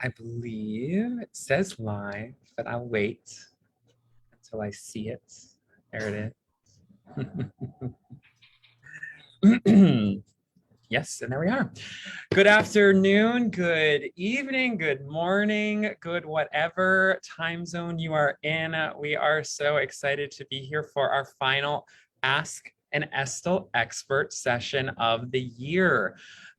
I believe it says live, but I'll wait until I see it. There it is. Yes, and there we are. Good afternoon, good evening, good morning, good whatever time zone you are in. We are so excited to be here for our final Ask an Estill Expert session of the year.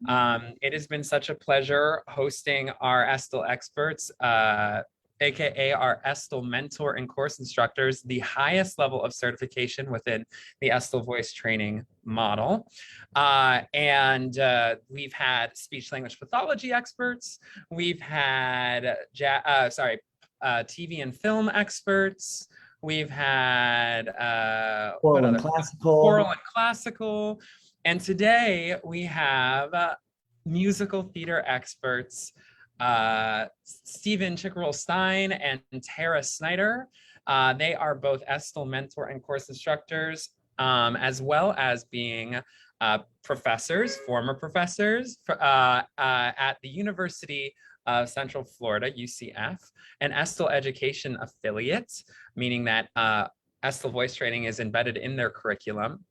It has been such a pleasure hosting our Estill Experts, aka our Estill mentor and course instructors, the highest level of certification within the Estill voice training model. We've had speech language pathology experts. We've had TV and film experts. We've had oral and classical. Oral and classical. And today we have musical theater experts, Steven Chicurel-Stein and Tara Snyder. They are both Estill mentor and course instructors, as well as being professors, former professors at the University of Central Florida, UCF, an Estill Education affiliate, meaning that Estill voice training is embedded in their curriculum.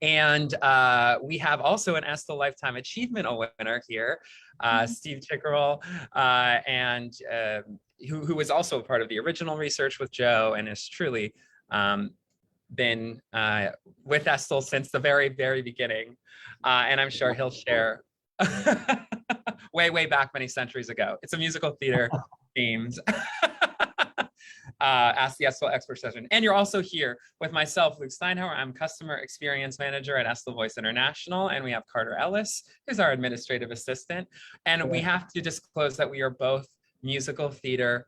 And we have also an Estill Lifetime Achievement winner here, Steve Chicurel, who was also a part of the original research with Joe and has truly been with Estill since the very, very beginning. And I'm sure he'll share way back many centuries ago. It's a musical theater themed Ask the Estill Expert session. And you're also here with myself, Luke Steinhauer. I'm Customer Experience Manager at Estill Voice International. And we have Carter Ellis, who's our administrative assistant. And we have to disclose that we are both musical theater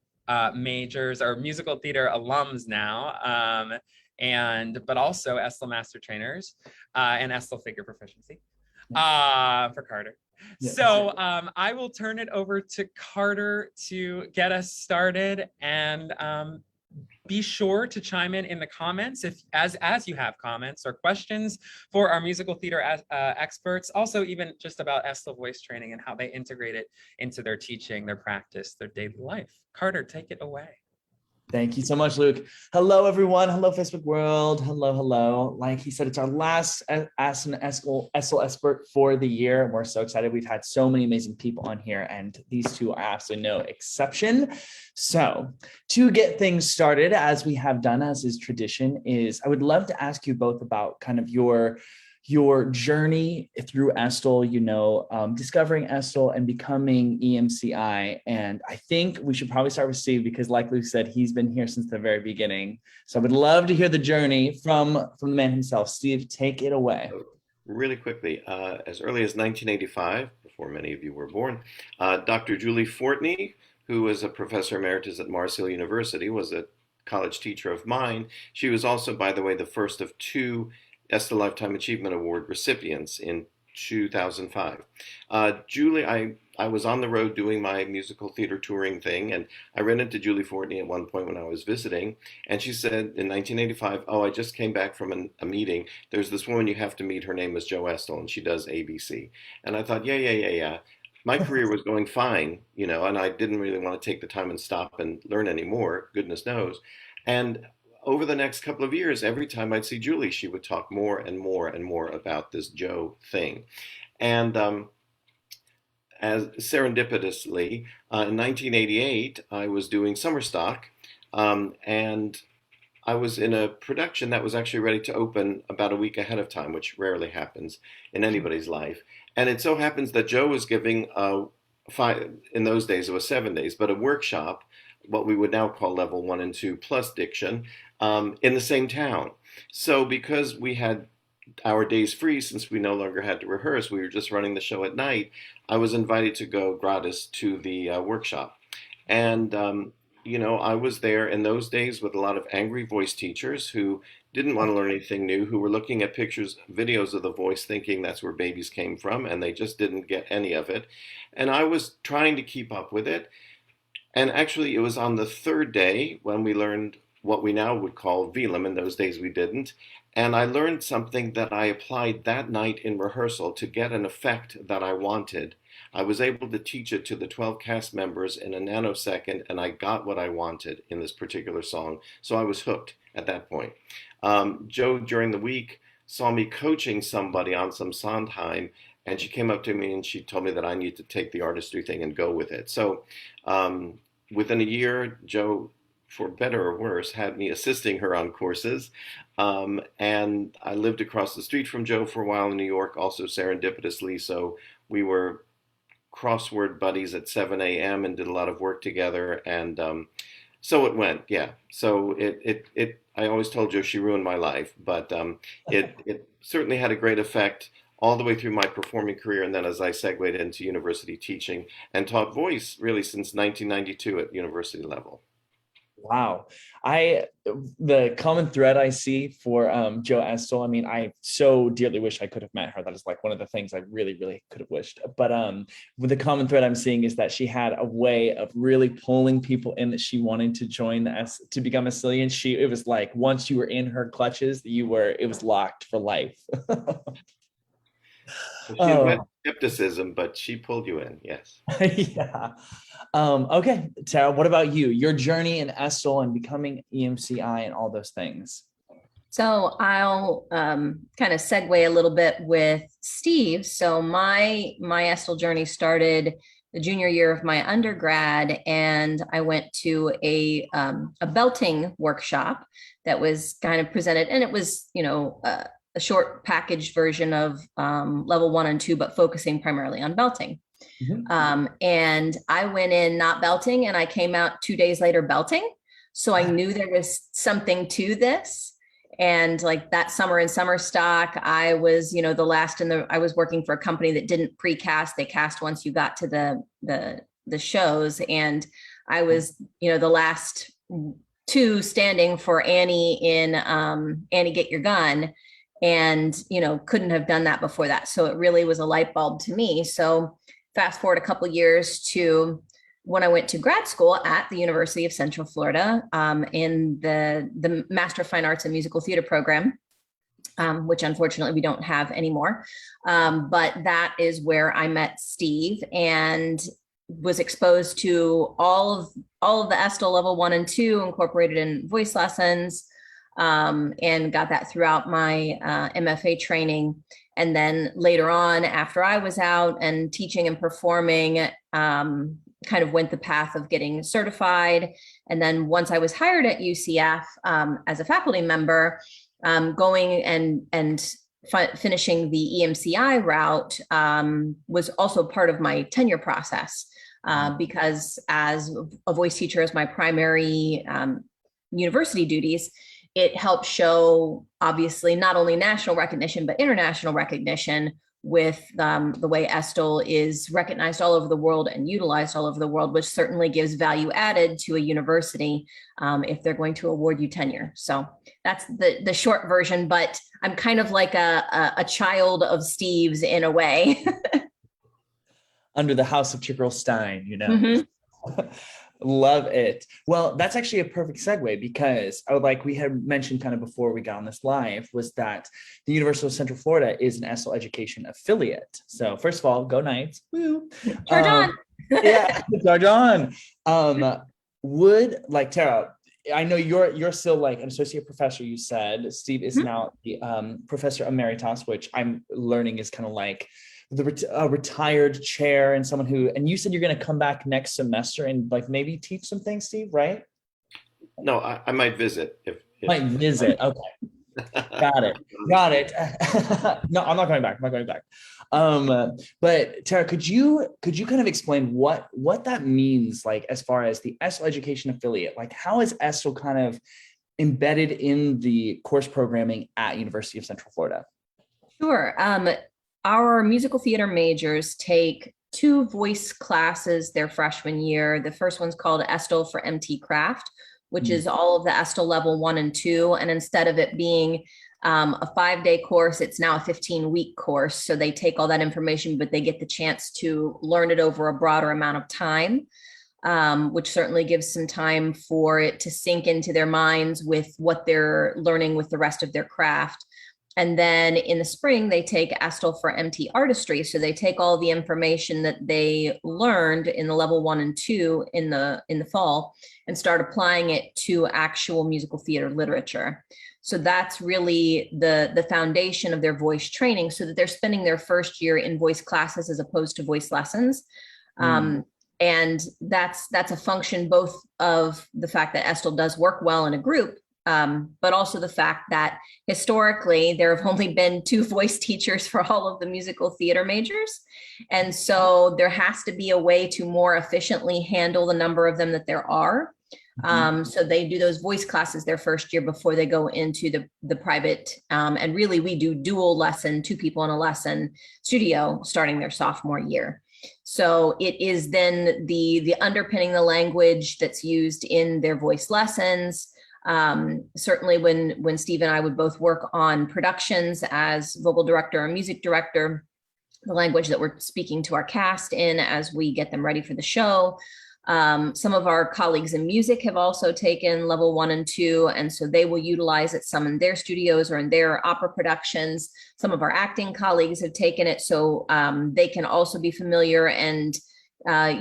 majors or musical theater alums now, but also Estill Master Trainers and Estill Figure Proficiency for Carter. Yes. So I will turn it over to Carter to get us started, and be sure to chime in the comments as you have comments or questions for our musical theater experts. Also, even just about Estill voice training and how they integrate it into their teaching, their practice, their daily life. Carter, take it away. Thank you so much, Luke. Hello, everyone. Hello, Facebook world. Hello. Like he said, it's our last Ask an Estill Expert for the year. And we're so excited. We've had so many amazing people on here, and these two are absolutely no exception. So to get things started, as we have done, as is tradition, I would love to ask you both about kind of your journey through Estill, discovering Estill and becoming EMCI. And I think we should probably start with Steve, because like Luke said, he's been here since the very beginning. So I would love to hear the journey from the man himself. Steve, take it away. Really quickly, as early as 1985, before many of you were born, Dr. Julie Fortney, who was a professor emeritus at Mars Hill University, was a college teacher of mine. She was also, by the way, the first of two Estill Lifetime Achievement Award recipients in 2005. Julie, I was on the road doing my musical theater touring thing, and I ran into Julie Fortney at one point when I was visiting, and she said in 1985, "Oh, I just came back from a meeting. There's this woman you have to meet. Her name is Jo Estill, and she does ABC." And I thought, yeah. My career was going fine, and I didn't really want to take the time and stop and learn anymore, goodness knows. And over the next couple of years, every time I'd see Julie, she would talk more and more about this Joe thing. And as serendipitously, in 1988, I was doing summer stock, and I was in a production that was actually ready to open about a week ahead of time, which rarely happens in anybody's life. And it so happens that Joe was giving in those days, it was 7 days, but a workshop, what we would now call level 1 and 2 plus diction, in the same town. So because we had our days free, since we no longer had to rehearse, we were just running the show at night, I was invited to go gratis to the workshop. And, I was there in those days with a lot of angry voice teachers who didn't want to learn anything new, who were looking at videos of the voice thinking that's where babies came from, and they just didn't get any of it. And I was trying to keep up with it. And actually, it was on the third day when we learned what we now would call velum. In those days, we didn't. And I learned something that I applied that night in rehearsal to get an effect that I wanted. I was able to teach it to the 12 cast members in a nanosecond, and I got what I wanted in this particular song. So I was hooked at that point. Joe, during the week, saw me coaching somebody on some Sondheim, and she came up to me and she told me that I need to take the artistry thing and go with it. So within a year, Joe, for better or worse, had me assisting her on courses. And I lived across the street from Joe for a while in New York, also serendipitously. So we were crossword buddies at 7 a.m. and did a lot of work together. And so it went, yeah. So I always told Joe she ruined my life, but it certainly had a great effect all the way through my performing career. And then as I segued into university teaching and taught voice really since 1992 at university level. Wow. The common thread I see for Joe Estill, I mean, I so dearly wish I could have met her. That is like one of the things I really, really could have wished. But with the common thread I'm seeing is that she had a way of really pulling people in that she wanted to join to become a Estillian. It was like once you were in her clutches, it was locked for life. She had skepticism, but she pulled you in, yes. Yeah. Okay, Tara, what about you? Your journey in Estill and becoming EMCI and all those things. So I'll kind of segue a little bit with Steve. So my Estill journey started the junior year of my undergrad, and I went to a belting workshop that was kind of presented, and it was, a short packaged version of level 1 and 2, but focusing primarily on belting. Mm-hmm. And I went in not belting, and I came out 2 days later belting. So I knew there was something to this. And like that summer in summer stock, I was, the last I was working for a company that didn't pre-cast. They cast once you got to the shows. And I was, the last two standing for Annie in Annie Get Your Gun. And, couldn't have done that before that. So it really was a light bulb to me. So fast forward a couple of years to when I went to grad school at the University of Central Florida in the Master of Fine Arts and Musical Theater program, which unfortunately we don't have anymore. But that is where I met Steve and was exposed to all of the Estill level 1 and 2 incorporated in voice lessons, and got that throughout my MFA training. And then later on, after I was out and teaching and performing, kind of went the path of getting certified. And then once I was hired at UCF as a faculty member, going and finishing the EMCI route was also part of my tenure process, because as a voice teacher, as my primary university duties, it helps show, obviously, not only national recognition, but international recognition with the way Estill is recognized all over the world and utilized all over the world, which certainly gives value added to a university if they're going to award you tenure. So that's the short version, but I'm kind of like a child of Steve's in a way. Under the house of Chicurel-Stein, Mm-hmm. Love it. Well, that's actually a perfect segue, because we had mentioned kind of before we got on this live, was that the University of Central Florida is an Estill Education affiliate. So first of all, go Knights. Woo. Charge on. Yeah, charge on. Tara, I know you're still like an associate professor, you said. Steve is now the professor emeritus, which I'm learning is kind of like the retired chair, and someone and you said you're going to come back next semester and like maybe teach some things, Steve, right? No, I might visit. Might visit. Okay. Got it. No, I'm not going back. But Tara, could you kind of explain what that means, like as far as the Estill Education affiliate, like how is Estill kind of embedded in the course programming at University of Central Florida? Sure. Our musical theater majors take 2 voice classes their freshman year. The first one's called Estill for MT Craft, which is all of the Estill level 1 and 2. And instead of it being a 5-day course, it's now a 15-week course. So they take all that information, but they get the chance to learn it over a broader amount of time, which certainly gives some time for it to sink into their minds with what they're learning with the rest of their craft. And then in the spring, they take Estill for MT artistry. So they take all the information that they learned in the level 1 and 2 in the fall and start applying it to actual musical theater literature. So that's really the foundation of their voice training, so that they're spending their first year in voice classes as opposed to voice lessons. And that's a function both of the fact that Estill does work well in a group, but also the fact that historically there have only been 2 voice teachers for all of the musical theater majors. And so there has to be a way to more efficiently handle the number of them that there are. So they do those voice classes their first year before they go into the private. And really we do dual lesson, 2 people in a lesson studio starting their sophomore year. So it is then the underpinning the language that's used in their voice lessons. Certainly when Steve and I would both work on productions as vocal director or music director, the language that we're speaking to our cast in as we get them ready for the show. Some of our colleagues in music have also taken level 1 and 2, and so they will utilize it some in their studios or in their opera productions. Some of our acting colleagues have taken it, so they can also be familiar and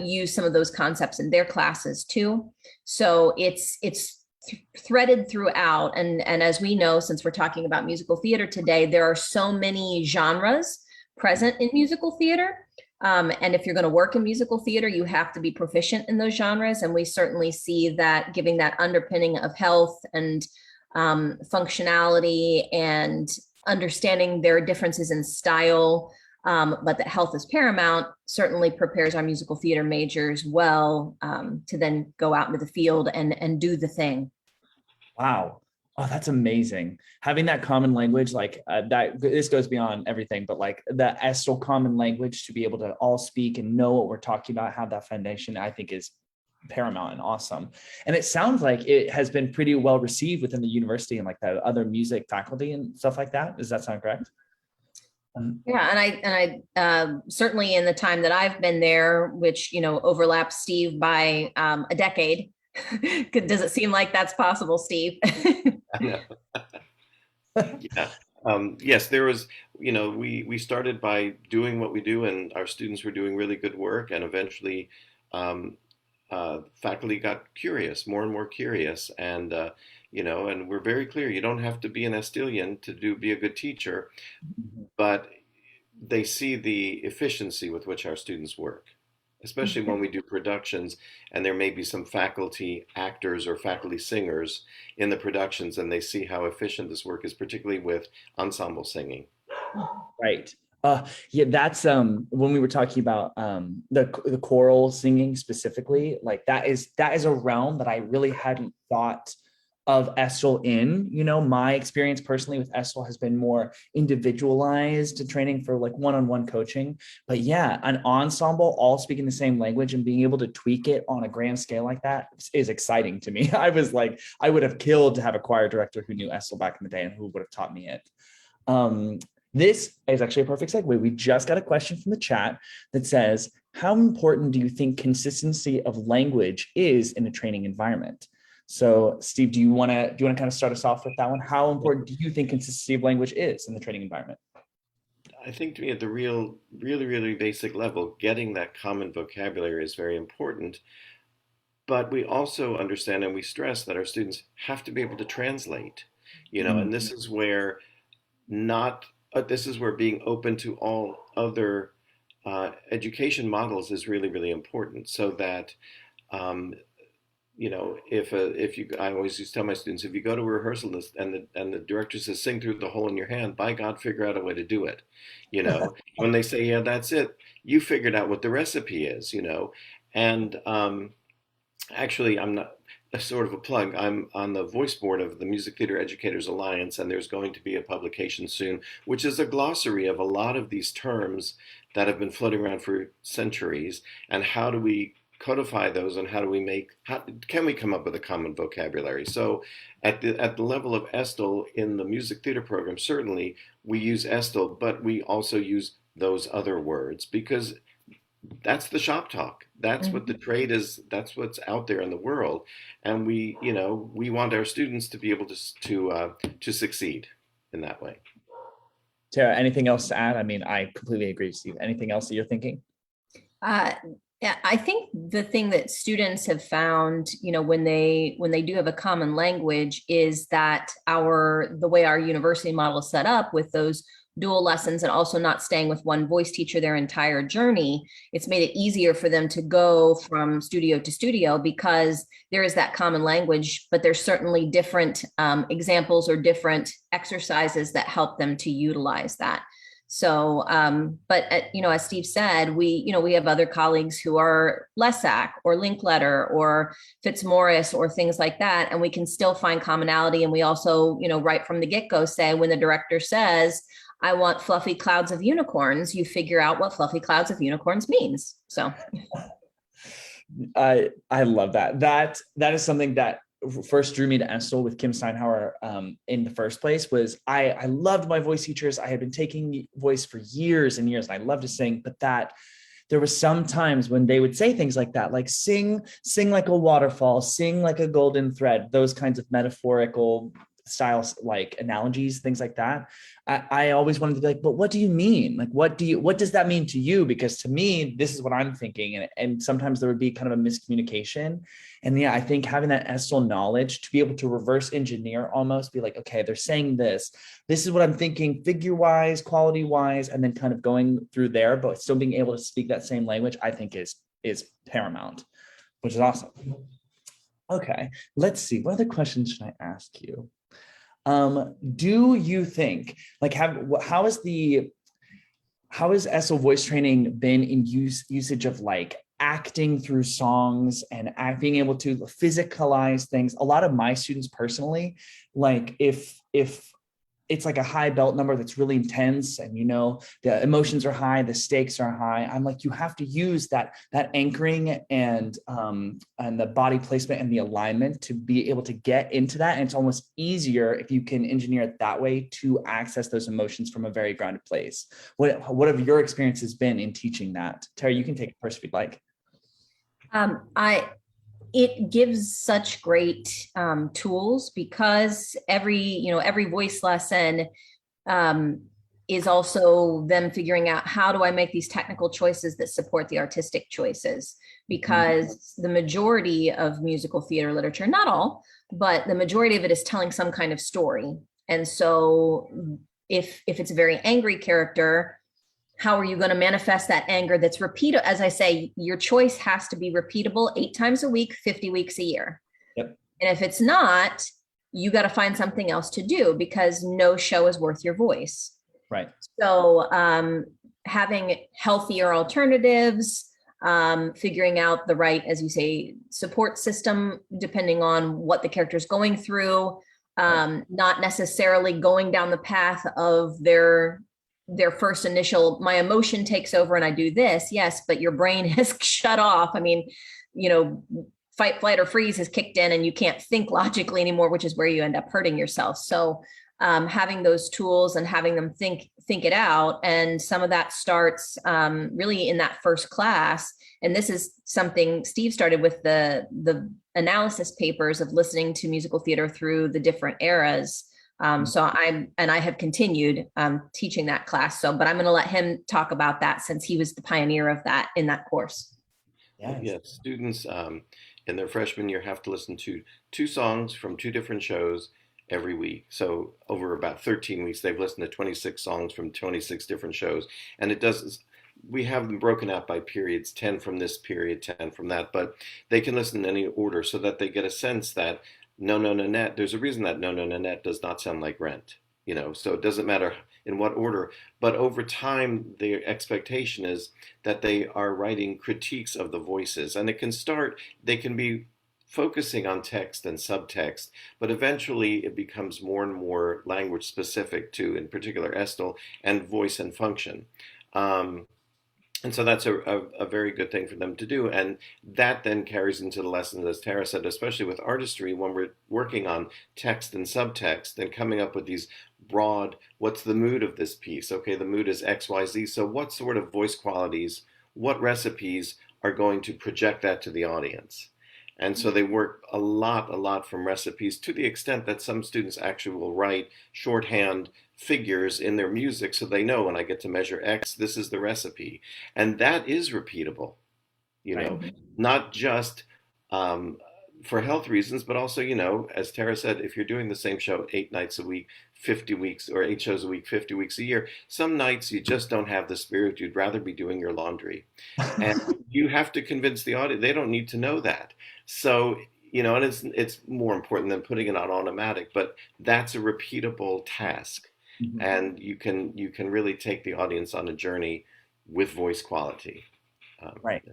use some of those concepts in their classes too. So it's threaded throughout, and as we know, since we're talking about musical theater today, there are so many genres present in musical theater. And if you're going to work in musical theater, you have to be proficient in those genres. And we certainly see that giving that underpinning of health and functionality and understanding their differences in style, but that health is paramount, certainly prepares our musical theater majors well to then go out into the field and do the thing. Wow. Oh, that's amazing. Having that common language, like that, this goes beyond everything, but like the Estill common language to be able to all speak and know what we're talking about, have that foundation, I think is paramount and awesome. And it sounds like it has been pretty well received within the university and like the other music faculty and stuff like that. Does that sound correct? Yeah, and I certainly in the time that I've been there, which, you know, overlaps Steve by a decade. Does it seem like that's possible, Steve? Yeah. Yes, there was, you know, we started by doing what we do, and our students were doing really good work, and eventually faculty got curious, more and more curious, and you know, and we're very clear, you don't have to be an Estillian to be a good teacher, but they see the efficiency with which our students work, especially when we do productions and there may be some faculty actors or faculty singers in the productions, and they see how efficient this work is, particularly with ensemble singing. Right. Yeah, that's when we were talking about the choral singing specifically, like that is a realm that I really hadn't thought of Estill in. You know, my experience personally with Estill has been more individualized training for like one-on-one coaching. But yeah, an ensemble all speaking the same language and being able to tweak it on a grand scale like that is exciting to me. I was like, I would have killed to have a choir director who knew Estill back in the day and who would have taught me it. This is actually a perfect segue. We just got a question from the chat that says, how important do you think consistency of language is in a training environment? So Steve, do you want to kind of start us off with that one? How important do you think consistency of language is in the training environment? I think to me at the really basic level, getting that common vocabulary is very important. But we also understand and we stress that our students have to be able to translate, you know, and this is where being open to all other education models is really important, so that you know, I always used to tell my students, if you go to a rehearsal and the director says sing through the hole in your hand, by God, figure out a way to do it. You know, when they say, yeah, that's it, you figured out what the recipe is, you know. And actually, I'm not a sort of a plug. I'm on the voice board of the Music Theater Educators Alliance, and there's going to be a publication soon, which is a glossary of a lot of these terms that have been floating around for centuries, and how do we codify those, and how can we come up with a common vocabulary? So at the level of Estill in the music theater program, certainly we use Estill, but we also use those other words because that's the shop talk. That's what the trade is. That's what's out there in the world. And we want our students to be able to succeed in that way. Tara, anything else to add? I mean, I completely agree, Steve. Anything else that you're thinking? Yeah, I think the thing that students have found, when they do have a common language, is that the way our university model is set up with those dual lessons and also not staying with one voice teacher their entire journey, it's made it easier for them to go from studio to studio because there is that common language, but there's certainly different examples or different exercises that help them to utilize that. So, but as Steve said, we have other colleagues who are LESAC or Linkletter or Fitzmaurice or things like that, and we can still find commonality. And we also, right from the get-go say, when the director says, I want fluffy clouds of unicorns, you figure out what fluffy clouds of unicorns means. So I love that. That is something that first drew me to Estill with Kim Steinhauer in the first place. Was I loved my voice teachers. I had been taking voice for years and years, and I loved to sing, but that there was some times when they would say things like that, like sing like a waterfall, sing like a golden thread, those kinds of metaphorical styles, like analogies, things like that. I always wanted to be like, but what do you mean? Like, what does that mean to you? Because to me, this is what I'm thinking. And sometimes there would be kind of a miscommunication. And yeah, I think having that Estill knowledge to be able to reverse engineer, almost be like, okay, they're saying this is what I'm thinking, figure wise, quality wise, and then kind of going through there, but still being able to speak that same language, I think is paramount, which is awesome. Okay, let's see. What other questions should I ask you? Do you think, like, how is Estill voice training been in usage of like acting through songs and being able to physicalize things? A lot of my students personally, like if it's like a high belt number that's really intense and the emotions are high, the stakes are high, I'm like, you have to use that anchoring and the body placement and the alignment to be able to get into that. And it's almost easier if you can engineer it that way to access those emotions from a very grounded place. What have your experiences been in teaching that? Tara, you can take it first if you'd like. It gives such great tools because every voice lesson is also them figuring out, how do I make these technical choices that support the artistic choices? Because the majority of musical theater literature, not all, but the majority of it is telling some kind of story. And so if it's a very angry character, how are you going to manifest that anger that's repeatable? As I say, your choice has to be repeatable 8 times a week, 50 weeks a year. Yep. And if it's not, you got to find something else to do because no show is worth your voice. Right. So having healthier alternatives, figuring out the right, as you say, support system, depending on what the character is going through, not necessarily going down the path of their first initial, my emotion takes over and I do this. Yes, but your brain has shut off. I mean, fight, flight, or freeze has kicked in and you can't think logically anymore, which is where you end up hurting yourself. So having those tools and having them think it out. And some of that starts really in that first class. And this is something Steve started with the analysis papers of listening to musical theater through the different eras. So I have continued teaching that class. But I'm going to let him talk about that since he was the pioneer of that in that course. Yes. Yeah, students in their freshman year have to listen to 2 songs from 2 different shows every week. So over about 13 weeks, they've listened to 26 songs from 26 different shows. And we have them broken out by periods, 10 from this period, 10 from that, but they can listen in any order so that they get a sense that no, Nanette, there's a reason that no, Nanette does not sound like Rent, so it doesn't matter in what order, but over time, the expectation is that they are writing critiques of the voices, and they can be focusing on text and subtext, but eventually it becomes more and more language specific to, in particular, Estill and voice and function. And so that's a very good thing for them to do. And that then carries into the lessons, as Tara said, especially with artistry, when we're working on text and subtext and coming up with these broad, what's the mood of this piece? Okay, the mood is X, Y, Z. So what sort of voice qualities, what recipes are going to project that to the audience? And so they work a lot from recipes, to the extent that some students actually will write shorthand figures in their music so they know when I get to measure X, this is the recipe. And that is repeatable, Right. not just for health reasons, but also, as Tara said, if you're doing the same show 8 nights a week, 50 weeks, or 8 shows a week, 50 weeks a year, some nights you just don't have the spirit. You'd rather be doing your laundry. And you have to convince the audience. They don't need to know that. So, and it's more important than putting it on automatic, but that's a repeatable task. Mhm. And you can really take the audience on a journey with voice quality. Right.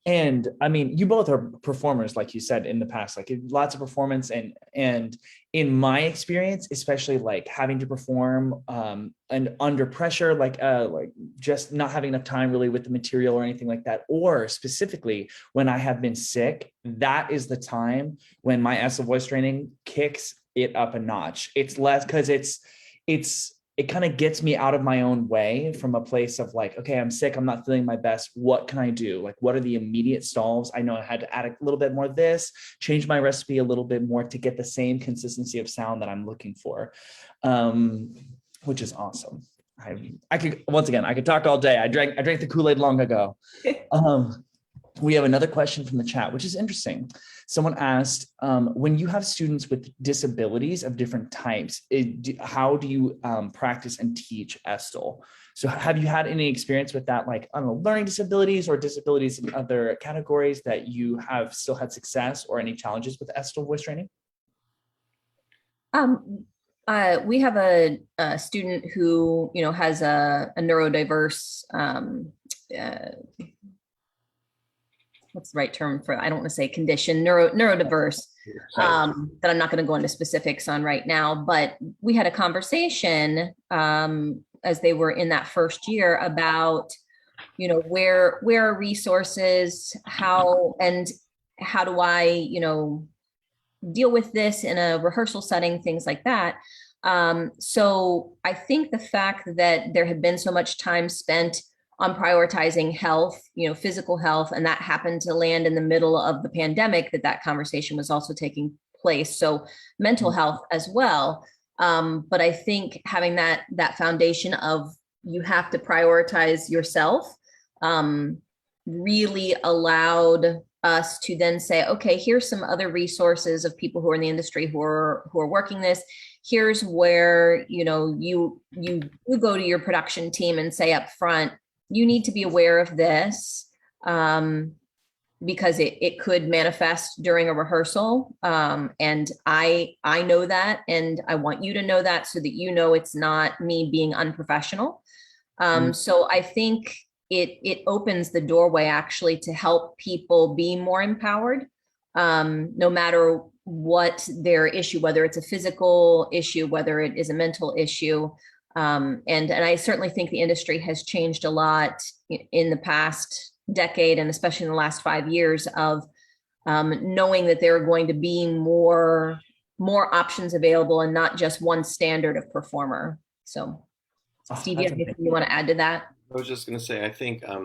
And I mean, you both are performers, like you said in the past, like lots of performance, and in my experience, especially like having to perform and under pressure, like just not having enough time really with the material or anything like that, or specifically when I have been sick, that is the time when my Estill voice training kicks it up a notch. It's less because it kind of gets me out of my own way from a place of like, okay, I'm sick, I'm not feeling my best. What can I do? Like, what are the immediate solves? I know I had to add a little bit more of this, change my recipe a little bit more to get the same consistency of sound that I'm looking for, which is awesome. I could talk all day. I drank the Kool-Aid long ago. We have another question from the chat, which is interesting. Someone asked, when you have students with disabilities of different types, how do you practice and teach Estill? So have you had any experience with that, like, I don't know, learning disabilities or disabilities in other categories that you have still had success or any challenges with Estill voice training? We have a student who, has a neurodiverse, what's the right term for, I don't want to say condition, neurodiverse, that I'm not going to go into specifics on right now, but we had a conversation as they were in that first year about, where are resources, how do I, deal with this in a rehearsal setting, things like that. So I think the fact that there had been so much time spent on prioritizing health, physical health, and that happened to land in the middle of the pandemic, that conversation was also taking place. So mental health as well. But I think having that foundation of you have to prioritize yourself really allowed us to then say, okay, here's some other resources of people who are in the industry who are working this. Here's where, you go to your production team and say up front, you need to be aware of this because it could manifest during a rehearsal. And I know that, and I want you to know that so that it's not me being unprofessional. So I think it opens the doorway actually to help people be more empowered, no matter what their issue, whether it's a physical issue, whether it is a mental issue. And I certainly think the industry has changed a lot in the past decade, and especially in the last 5 years of knowing that there are going to be more options available and not just one standard of performer. So, Steve, you have anything you want to add to that? I was just going to say, I think, I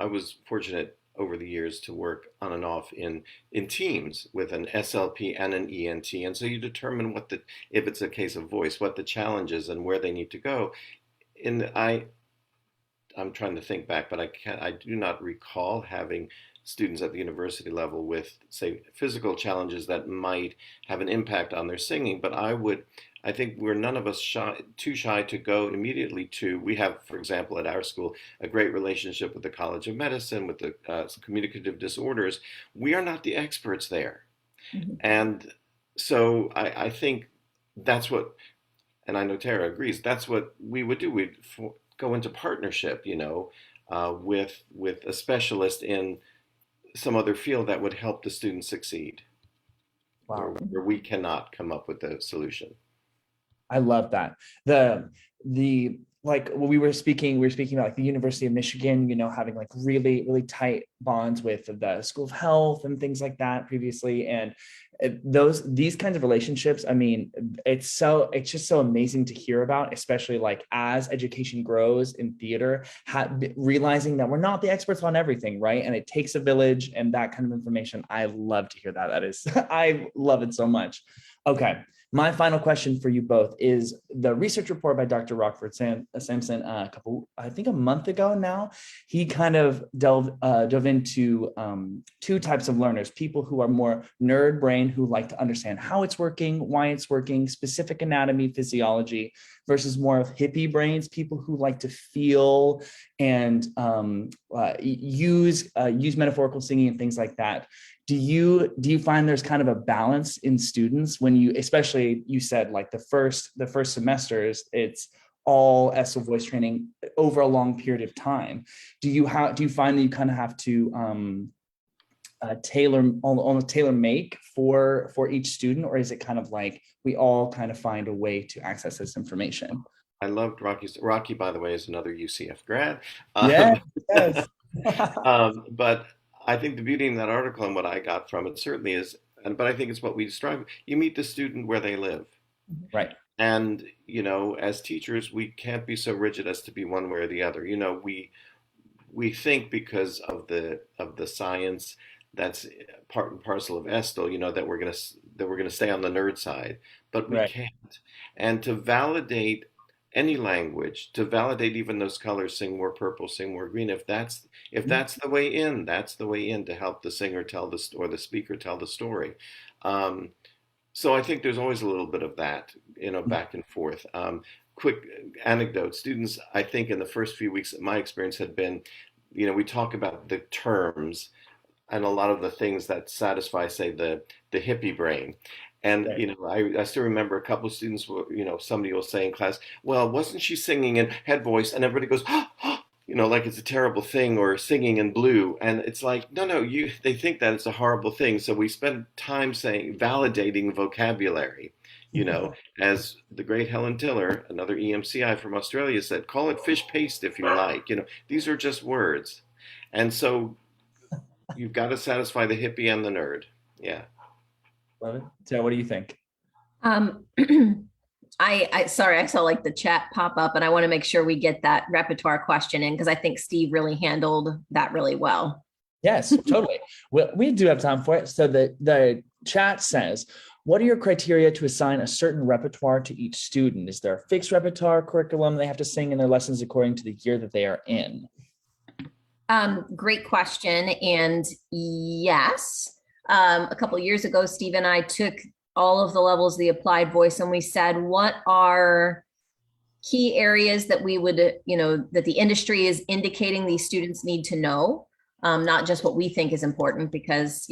was fortunate over the years to work on and off in teams with an SLP and an ENT. And so you determine if it's a case of voice, what the challenge is and where they need to go. I'm trying to think back, but I do not recall having students at the university level with, say, physical challenges that might have an impact on their singing. But I think we're none of us too shy to go immediately to, we have, for example, at our school, a great relationship with the College of Medicine, with the communicative disorders. We are not the experts there. Mm-hmm. And so I think that's what, and I know Tara agrees, that's what we would do. We'd go into partnership, with a specialist in some other field that would help the student succeed. Wow. Where we cannot come up with a solution. I love that. Like when we were speaking about like the University of Michigan, having like really, really tight bonds with the School of Health and things like that previously. And these kinds of relationships, I mean, it's just so amazing to hear about, especially like as education grows in theater, realizing that we're not the experts on everything, right? And it takes a village and that kind of information. I love to hear that. I love it so much. Okay. My final question for you both is the research report by Dr. Rockford Sampson I think a month ago now, he kind of dove into two types of learners, people who are more nerd brain, who like to understand how it's working, why it's working, specific anatomy, physiology, versus more of hippie brains, people who like to feel and use metaphorical singing and things like that. Do you find there's kind of a balance in students when you, especially you said like the first semesters, it's all Estill voice training over a long period of time. Do you find that you kind of have to tailor make for each student, or is it kind of like we all kind of find a way to access this information? I loved Rocky, by the way, is another UCF grad. Yes. But I think the beauty in that article and what I got from it certainly is, but I think it's what we strive. You meet the student where they live. Right. And, as teachers, we can't be so rigid as to be one way or the other. We think because of the science that's part and parcel of Estill, that we're gonna stay on the nerd side, but we Right. can't. And to validate any language, to validate even those colors, sing more purple, sing more green. If that's the way in, that's the way in to help the singer tell or the speaker tell the story. So I think there's always a little bit of that, back and forth. Quick anecdote: students, I think, in the first few weeks, my experience had been, we talk about the terms and a lot of the things that satisfy, say, the hippie brain. And, Right. I still remember a couple of students were, somebody will say in class, well, wasn't she singing in head voice? And everybody goes, like it's a terrible thing, or singing in blue. And it's like, no, they think that it's a horrible thing. So we spend time validating vocabulary, as the great Helen Tiller, another EMCI from Australia, said, call it fish paste if you like. These are just words. And so you've got to satisfy the hippie and the nerd. Yeah. Love it. So what do you think? I sorry, I saw like the chat pop up, and I want to make sure we get that repertoire question in, because I think Steve really handled that really well. Yes, totally. Well, we do have time for it. So the chat says, what are your criteria to assign a certain repertoire to each student? Is there a fixed repertoire curriculum they have to sing in their lessons according to the year that they are in? Great question. And yes, a couple of years ago, Steve and I took all of the levels of the applied voice, and we said, what are key areas that we would, that the industry is indicating these students need to know, not just what we think is important, because,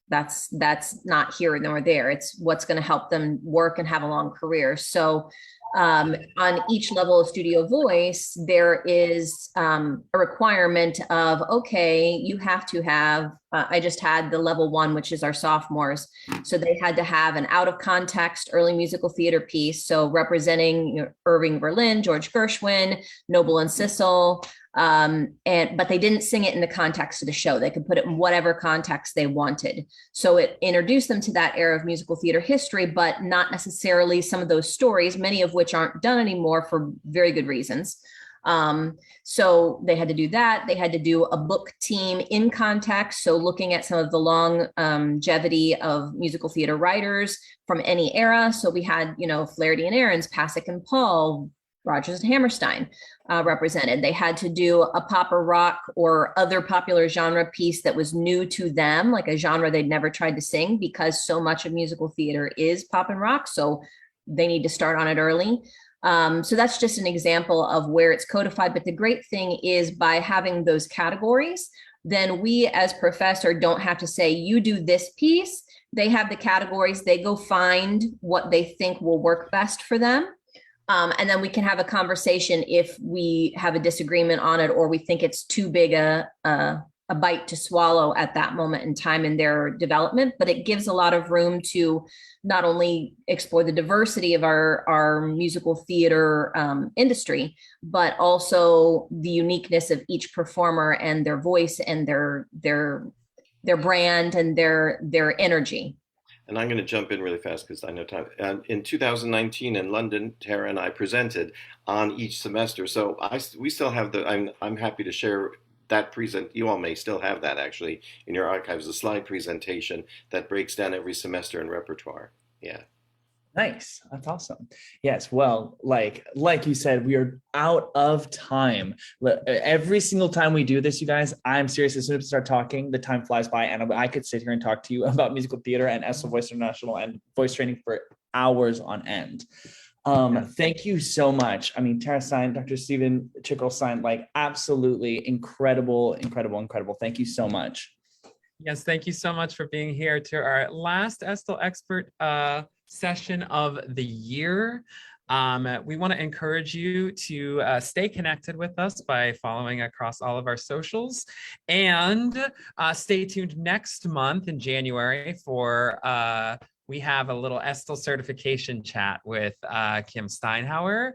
that's not here nor there. It's what's going to help them work and have a long career. So on each level of studio voice, there is a requirement of, okay, you have to have, I just had the level 1, which is our sophomores. So they had to have an out of context early musical theater piece. So representing Irving Berlin, George Gershwin, Noble and Sissel. But they didn't sing it in the context of the show. They could put it in whatever context they wanted. So it introduced them to that era of musical theater history, but not necessarily some of those stories, many of which aren't done anymore for very good reasons. So they had to do that. They had to do a book team in context. So looking at some of the longevity of musical theater writers from any era. So we had, Flaherty and Ahrens, Pasek and Paul, Rodgers and Hammerstein represented. They had to do a pop or rock or other popular genre piece that was new to them, like a genre they'd never tried to sing, because so much of musical theater is pop and rock. So they need to start on it early. So that's just an example of where it's codified. But the great thing is, by having those categories, then we as professor don't have to say, you do this piece. They have the categories, they go find what they think will work best for them. And then we can have a conversation if we have a disagreement on it, or we think it's too big a bite to swallow at that moment in time in their development. But it gives a lot of room to not only explore the diversity of our musical theater industry, but also the uniqueness of each performer and their voice and their brand and their energy. And I'm going to jump in really fast because I know time. In 2019 in London, Tara and I presented on each semester. So we still have I'm happy to share that you all may still have that actually in your archives, a slide presentation that breaks down every semester and repertoire. Yeah. Nice. That's awesome. Yes. Well, like you said, we are out of time. Every single time we do this, you guys, I'm serious. As soon as we start talking, the time flies by, and I could sit here and talk to you about musical theater and Estill Voice International and voice training for hours on end. Thank you so much. I mean, Tara Stein, Dr. Steven Chicurel-Stein, like absolutely incredible. Thank you so much. Yes, thank you so much for being here to our last Estill Expert session of the year. We want to encourage you to stay connected with us by following across all of our socials, and stay tuned next month in January for we have a little Estill certification chat with Kim Steinhauer,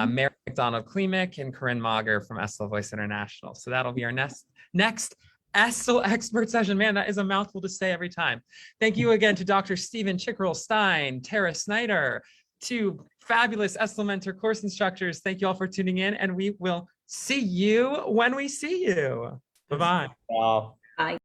Mary McDonald-Klemick, and Corinne Mauger from Estill Voice International. So that'll be our next Estill Expert session. Man, that is a mouthful to say every time. Thank you again to Dr. Steven Chicurel-Stein, Tara Snyder, two fabulous Estill Mentor course instructors. Thank you all for tuning in, and we will see you when we see you. Bye-bye. Wow. Bye.